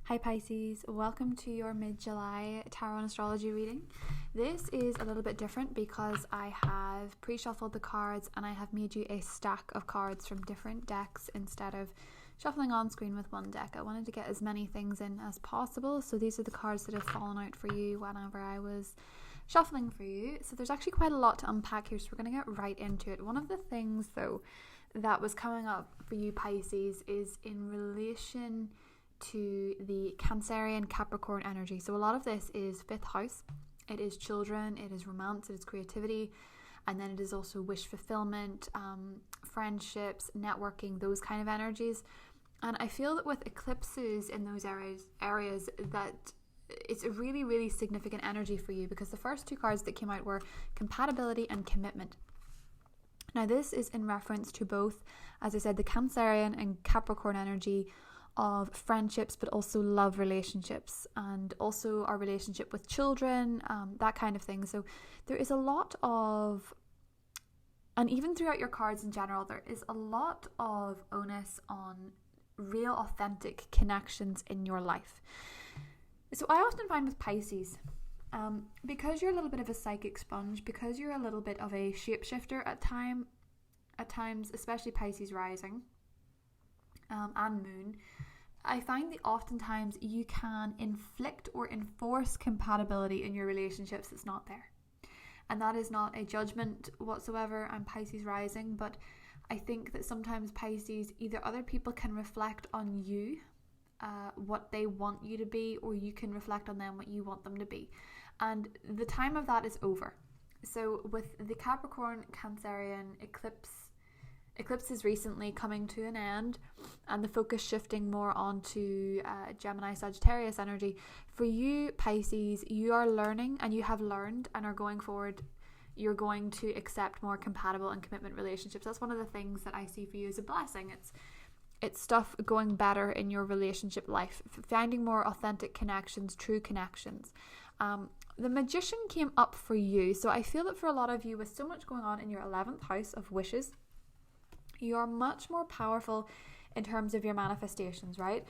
Hi Pisces, welcome to your mid-July tarot and astrology reading. This is a little bit different because I have pre-shuffled the cards and I have made you a stack of cards from different decks instead of shuffling on screen with one deck. I wanted to get as many things in as possible, so these are the cards that have fallen out for you whenever I was shuffling for you. So there's actually quite a lot to unpack here, so we're going to get right into it. One of the things though that was coming up for you Pisces is in relation to the Cancerian Capricorn energy. So a lot of this is 5th house. It is children, it is romance, it is creativity, and then it is also wish fulfillment, friendships, networking, those kind of energies. And I feel that with eclipses in those areas that it's a really, really significant energy for you, because the first two cards that came out were compatibility and commitment. Now this is in reference to both, as I said, the Cancerian and Capricorn energy of friendships, but also love relationships, and also our relationship with children, that kind of thing. So there is a lot of, and even throughout your cards in general, there is a lot of onus on real authentic connections in your life. So I often find with Pisces, because you're a little bit of a psychic sponge, because you're a little bit of a shapeshifter at times, especially Pisces rising and moon, I find that oftentimes you can inflict or enforce compatibility in your relationships that's not there. And that is not a judgment whatsoever. I'm Pisces rising, but I think that sometimes Pisces, either other people can reflect on you, what they want you to be, or you can reflect on them what you want them to be. And the time of that is over. So with the Capricorn Cancerian eclipses recently coming to an end, and the focus shifting more onto Gemini Sagittarius energy, for you Pisces, you are learning, and you have learned, and are going forward, you're going to accept more compatible and commitment relationships. That's one of the things that I see for you as a blessing. It's stuff going better in your relationship life, finding more authentic connections, true connections. The Magician came up for you, so I feel that for a lot of you, with so much going on in your 11th house of wishes, you are much more powerful in terms of your manifestations, right?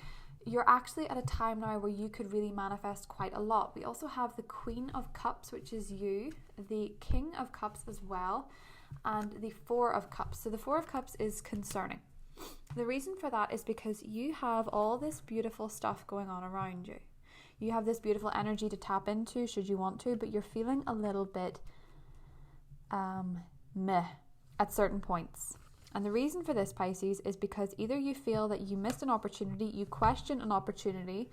You're actually at a time now where you could really manifest quite a lot. We also have the Queen of Cups, which is you, the King of Cups as well, and the Four of Cups. So the Four of Cups is concerning. The reason for that is because you have all this beautiful stuff going on around you. You have this beautiful energy to tap into should you want to, but you're feeling a little bit meh at certain points. And the reason for this, Pisces, is because either you feel that you missed an opportunity, you question an opportunity,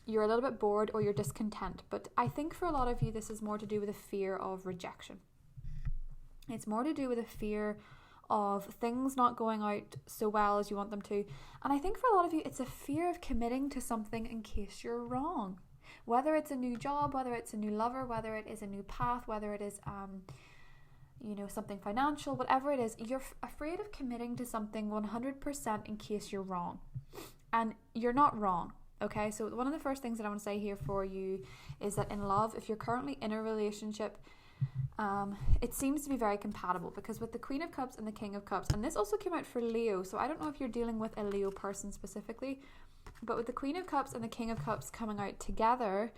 you're a little bit bored, or you're discontent. But I think for a lot of you, this is more to do with a fear of rejection. It's more to do with a fear of things not going out so well as you want them to. And I think for a lot of you, it's a fear of committing to something in case you're wrong. Whether it's a new job, whether it's a new lover, whether it is a new path, whether it is something financial, whatever it is, you're afraid of committing to something 100% in case you're wrong. And you're not wrong, okay? So one of the first things that I want to say here for you is that in love, if you're currently in a relationship, it seems to be very compatible, because with the Queen of Cups and the King of Cups, and this also came out for Leo, so I don't know if you're dealing with a Leo person specifically, but with the Queen of Cups and the King of Cups coming out together,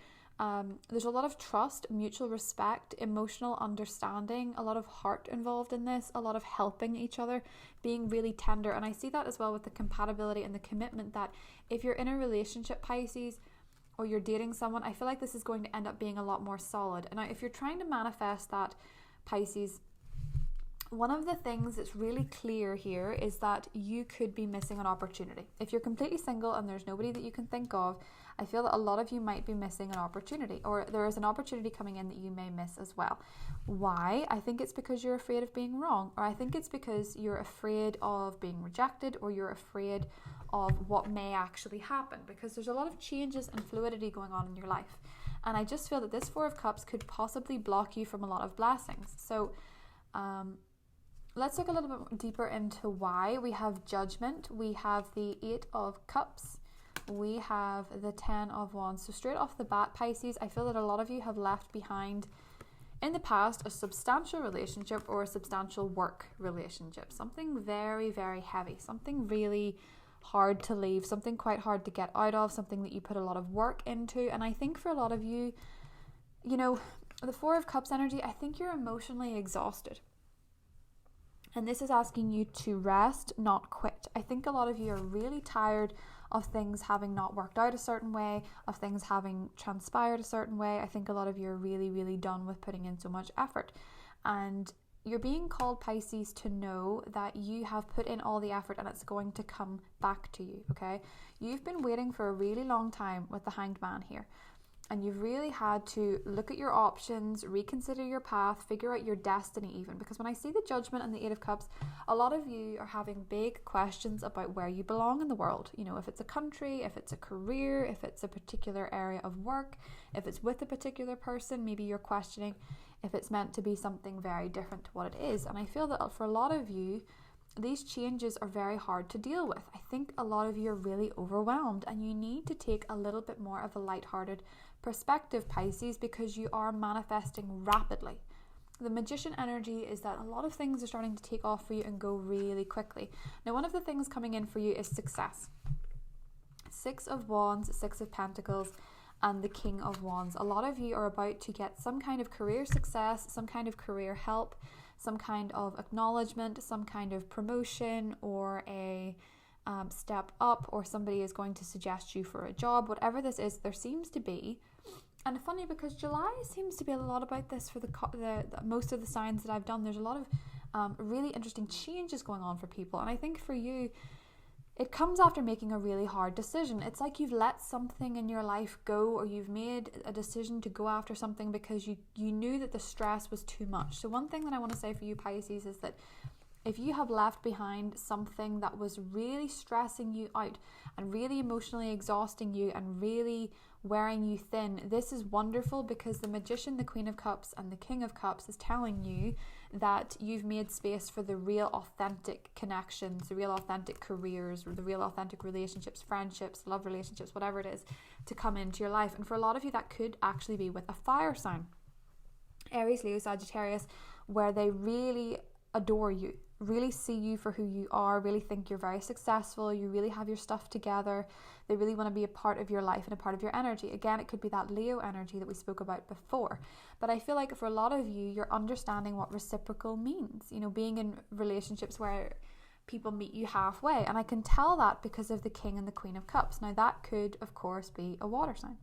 there's a lot of trust, mutual respect, emotional understanding, a lot of heart involved in this, a lot of helping each other, being really tender. And I see that as well with the compatibility and the commitment, that if you're in a relationship, Pisces, or you're dating someone, I feel like this is going to end up being a lot more solid. And if you're trying to manifest that, Pisces, one of the things that's really clear here is that you could be missing an opportunity. If you're completely single and there's nobody that you can think of, I feel that a lot of you might be missing an opportunity, or there is an opportunity coming in that you may miss as well. Why? I think it's because you're afraid of being wrong, or I think it's because you're afraid of being rejected, or you're afraid of what may actually happen, because there's a lot of changes and fluidity going on in your life. And I just feel that this Four of Cups could possibly block you from a lot of blessings. So let's look a little bit deeper into why. We have Judgment, we have the Eight of Cups, we have the 10 of Wands. So straight off the bat, Pisces, I feel that a lot of you have left behind in the past a substantial relationship or a substantial work relationship. Something very, very heavy. Something really hard to leave, something quite hard to get out of, something that you put a lot of work into. And I think for a lot of you, you know, the Four of Cups energy, I think you're emotionally exhausted. And this is asking you to rest, not quit. I think a lot of you are really tired of things having not worked out a certain way, of things having transpired a certain way. I think a lot of you are really, really done with putting in so much effort. And you're being called, Pisces, to know that you have put in all the effort and it's going to come back to you, okay? You've been waiting for a really long time with the Hanged Man here. And you've really had to look at your options, reconsider your path, figure out your destiny even. Because when I see the Judgment and the Eight of Cups, a lot of you are having big questions about where you belong in the world. You know, if it's a country, if it's a career, if it's a particular area of work, if it's with a particular person, maybe you're questioning if it's meant to be something very different to what it is. And I feel that for a lot of you, these changes are very hard to deal with. I think a lot of you are really overwhelmed and you need to take a little bit more of a lighthearted perspective, Pisces, because you are manifesting rapidly. The Magician energy is that a lot of things are starting to take off for you and go really quickly. Now, one of the things coming in for you is success. Six of Wands, Six of Pentacles, and the King of Wands. A lot of you are about to get some kind of career success, some kind of career help, some kind of acknowledgement, some kind of promotion, or a step up, or somebody is going to suggest you for a job. Whatever this is, there seems to be, and funny because July seems to be a lot about this for the most of the signs that I've done. There's a lot of really interesting changes going on for people, and I think for you, it comes after making a really hard decision. It's like you've let something in your life go, or you've made a decision to go after something because you knew that the stress was too much. So one thing that I want to say for you, Pisces, is that if you have left behind something that was really stressing you out and really emotionally exhausting you and really wearing you thin, this is wonderful, because the Magician, the Queen of Cups, and the King of Cups is telling you that you've made space for the real authentic connections, the real authentic careers, or the real authentic relationships, friendships, love relationships, whatever it is, to come into your life. And for a lot of you, that could actually be with a fire sign, Aries, Leo, Sagittarius, where they really adore you, really see you for who you are, really think you're very successful, you really have your stuff together, they really want to be a part of your life and a part of your energy. Again, it could be that Leo energy that we spoke about before, but I feel like for a lot of you, you're understanding what reciprocal means, you know, being in relationships where people meet you halfway, and I can tell that because of the King and the Queen of Cups. Now that could, of course, be a water sign.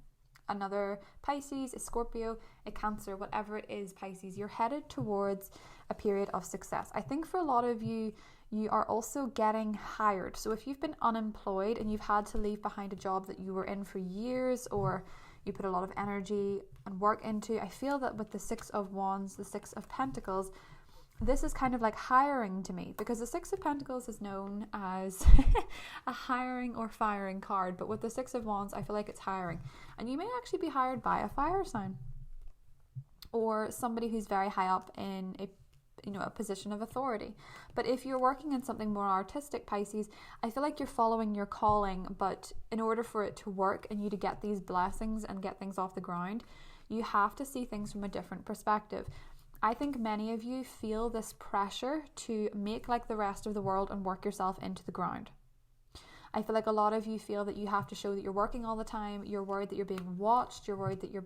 Another Pisces, a Scorpio, a Cancer, whatever it is, Pisces, you're headed towards a period of success. I think for a lot of you, you are also getting hired. So if you've been unemployed and you've had to leave behind a job that you were in for years, or you put a lot of energy and work into, I feel that with the Six of Wands, the Six of Pentacles, this is kind of like hiring to me, because the Six of Pentacles is known as a hiring or firing card, but with the Six of Wands, I feel like it's hiring. And you may actually be hired by a fire sign or somebody who's very high up in a position of authority. But if you're working in something more artistic, Pisces, I feel like you're following your calling, but in order for it to work and you to get these blessings and get things off the ground, you have to see things from a different perspective. I think many of you feel this pressure to make like the rest of the world and work yourself into the ground. I feel like a lot of you feel that you have to show that you're working all the time. You're worried that you're being watched. You're worried that you're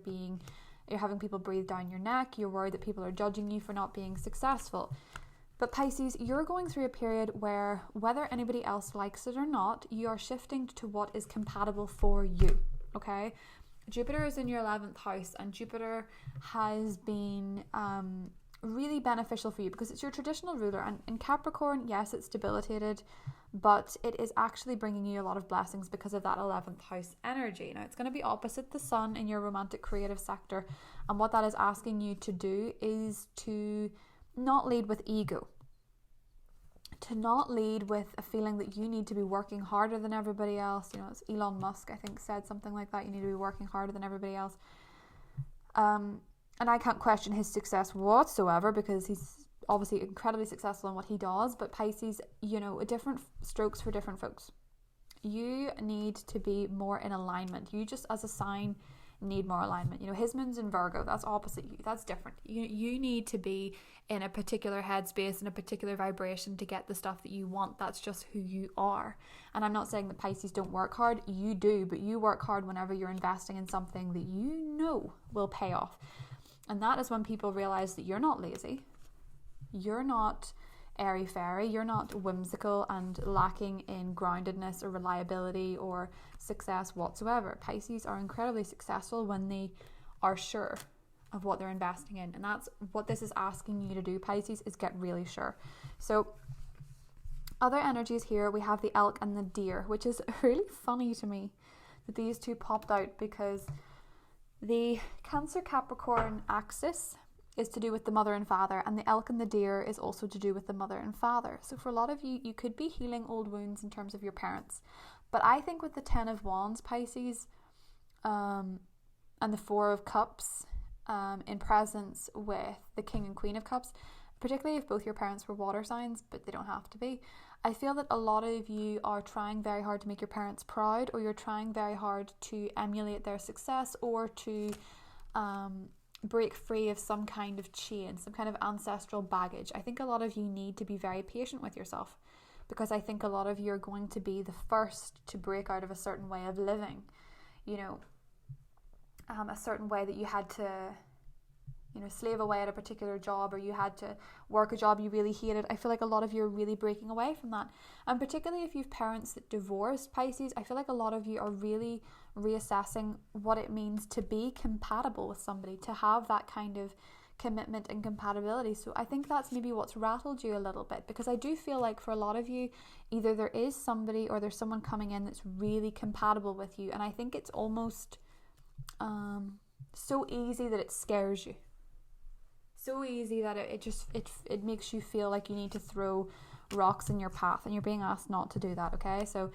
having people breathe down your neck. You're worried that people are judging you for not being successful. But Pisces, you're going through a period where, whether anybody else likes it or not, you are shifting to what is compatible for you, okay? Jupiter is in your 11th house, and Jupiter has been really beneficial for you because it's your traditional ruler. And in Capricorn, yes, it's debilitated, but it is actually bringing you a lot of blessings because of that 11th house energy. Now, it's going to be opposite the sun in your romantic creative sector, and what that is asking you to do is to not lead with ego, to not lead with a feeling that you need to be working harder than everybody else. You know, it's Elon Musk, I think, said something like that. You need to be working harder than everybody else. And I can't question his success whatsoever, because he's obviously incredibly successful in what he does. But Pisces, you know, different strokes for different folks. You need to be more in alignment. You just, as a sign, need more alignment. You know, his moon's in Virgo, that's opposite you, that's different. You need to be in a particular headspace, in a particular vibration to get the stuff that you want. That's just who you are. And I'm not saying that Pisces don't work hard, you do, but you work hard whenever you're investing in something that you know will pay off. And that is when people realize that you're not lazy, you're not airy-fairy, you're not whimsical and lacking in groundedness or reliability or success whatsoever. Pisces are incredibly successful when they are sure of what they're investing in, and that's what this is asking you to do, Pisces, is get really sure. So other energies here, we have the elk and the deer, which is really funny to me that these two popped out, because the Cancer Capricorn axis is to do with the mother and father, and the elk and the deer is also to do with the mother and father. So for a lot of you, you could be healing old wounds in terms of your parents. But I think with the 10 of Wands, Pisces, and the 4 of Cups, in presence with the King and Queen of Cups, particularly if both your parents were water signs, but they don't have to be, I feel that a lot of you are trying very hard to make your parents proud, or you're trying very hard to emulate their success, or to break free of some kind of chain, some kind of ancestral baggage. I think a lot of you need to be very patient with yourself, because I think a lot of you are going to be the first to break out of a certain way of living, you know, a certain way that you had to, you know, slave away at a particular job, or you had to work a job you really hated. I feel like a lot of you are really breaking away from that. And particularly if you have parents that divorced, Pisces, I feel like a lot of you are really reassessing what it means to be compatible with somebody, to have that kind of commitment and compatibility. So I think that's maybe what's rattled you a little bit, because I do feel like for a lot of you, either there is somebody or there's someone coming in that's really compatible with you, and I think it's almost so easy that it scares you. So easy that it makes you feel like you need to throw rocks in your path, and you're being asked not to do that, okay? So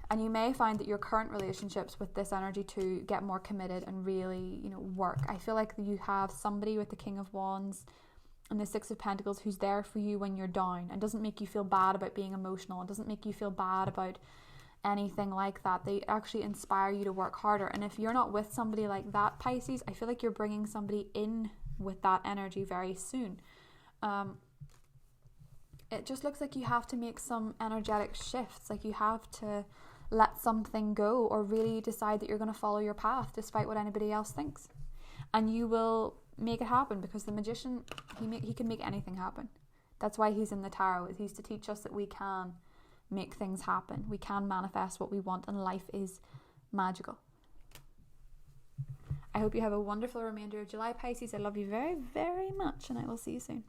and you may find that your current relationships with this energy to get more committed and really, you know, work. I feel like you have somebody with the King of Wands and the Six of Pentacles who's there for you when you're down, and doesn't make you feel bad about being emotional, and doesn't make you feel bad about anything like that. They actually inspire you to work harder. And if you're not with somebody like that, Pisces, I feel like you're bringing somebody in with that energy very soon. It just looks like you have to make some energetic shifts, like you have to let something go, or really decide that you're going to follow your path despite what anybody else thinks, and you will make it happen, because the magician, he can make anything happen. That's why he's in the tarot. He's to teach us that we can make things happen, we can manifest what we want, and life is magical. I hope you have a wonderful remainder of July, Pisces. I love you very, very much, and I will see you soon.